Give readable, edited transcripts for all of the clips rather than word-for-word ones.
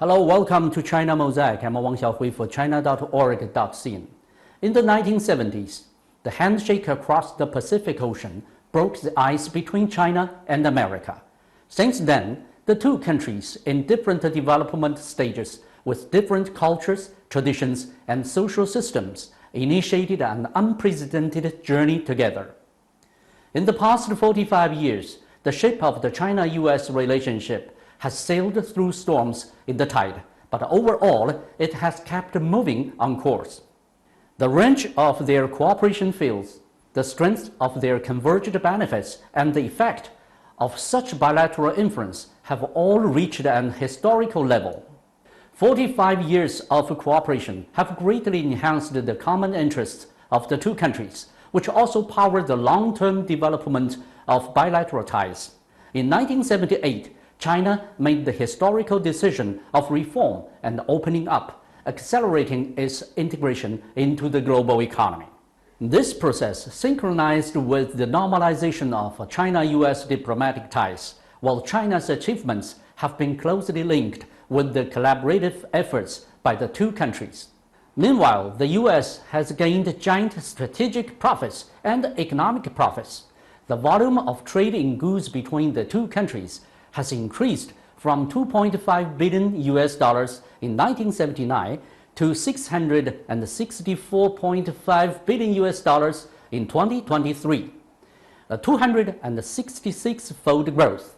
Hello, welcome to China Mosaic. I'm Wang Xiaohui for China.org.cn. In the 1970s, the handshake across the Pacific Ocean broke the ice between China and America. Since then, the two countries in different development stages with different cultures, traditions, and social systems initiated an unprecedented journey together. In the past 45 years, the ship of the China-US relationship has sailed through storms in the tide, but overall, it has kept moving on course. The range of their cooperation fields, the strength of their convergent benefits, and the effect of such bilateral influence have all reached an historical level. 45 years of cooperation have greatly enhanced the common interests of the two countries, which also power the long-term development of bilateral ties. In 1978, China made the historical decision of reform and opening up, accelerating its integration into the global economy. This process synchronized with the normalization of China-US diplomatic ties, while China's achievements have been closely linked with the collaborative efforts by the two countries. Meanwhile, the US has gained giant strategic profits and economic profits. The volume of trade in goods between the two countries has increased from $2.5 billion in 1979 to $664.5 billion in 2023, a 266-fold growth.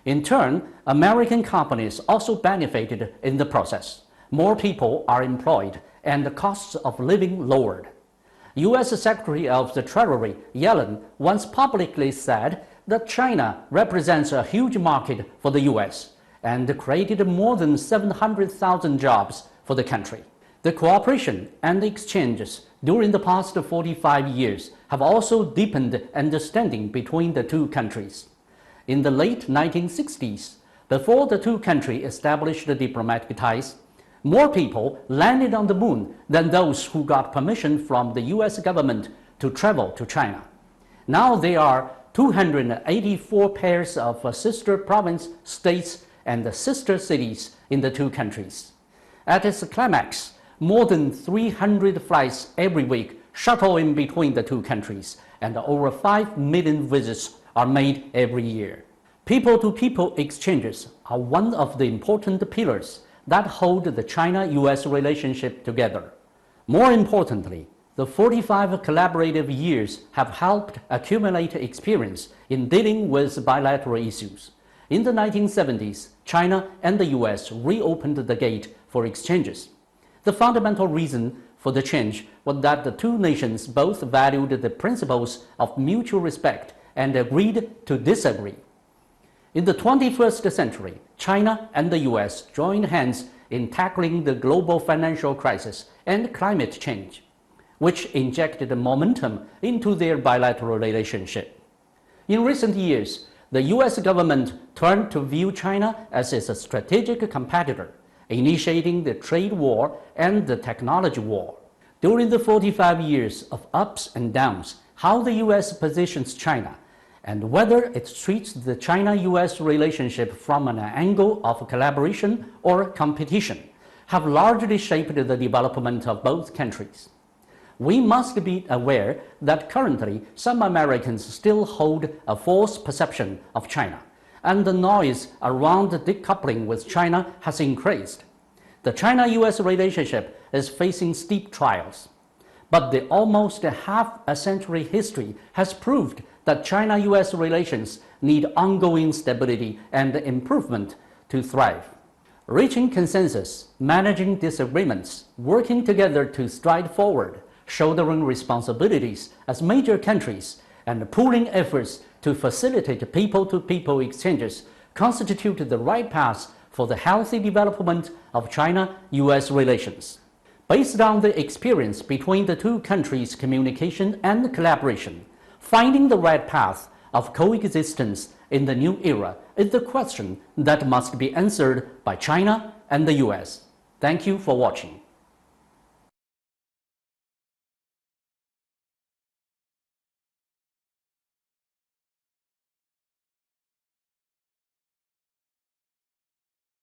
In turn, American companies also benefited in the process. More people are employed and the costs of living lowered. US Secretary of the Treasury Yellen once publicly said that China represents a huge market for the US and created more than 700,000 jobs for the country. The cooperation and exchanges during the past 45 years have also deepened understanding between the two countries. In the late 1960s, before the two countries established diplomatic ties, more people landed on the moon than those who got permission from the US government to travel to China. Now there are 284 pairs of sister province states and sister cities in the two countries. At its climax, more than 300 flights every week shuttle in between the two countries, and over 5 million visits are made every year. People-to-people exchanges are one of the important pillars that hold the China-US relationship together. More importantly, the 45 collaborative years have helped accumulate experience in dealing with bilateral issues. In the 1970s, China and the US reopened the gate for exchanges. The fundamental reason for the change was that the two nations both valued the principles of mutual respect and agreed to disagree. In the 21st century, China and the US joined hands in tackling the global financial crisis and climate change, which injected momentum into their bilateral relationship. In recent years, the US government turned to view China as its strategic competitor, initiating the trade war and the technology war. During the 45 years of ups and downs, how the US positions China and whether it treats the China-US relationship from an angle of collaboration or competition have largely shaped the development of both countries. We must be aware that currently some Americans still hold a false perception of China, and the noise around decoupling with China has increased. The China-US relationship is facing steep trials, but the almost half-a-century history has proved that China-US relations need ongoing stability and improvement to thrive. Reaching consensus, managing disagreements, working together to stride forward, shouldering responsibilities as major countries, and pooling efforts to facilitate people-to-people exchanges constitute the right path for the healthy development of China-US relations. Based on the experience between the two countries' communication and collaboration, finding the right path of coexistence in the new era is the question that must be answered by China and the US. Thank you for watching.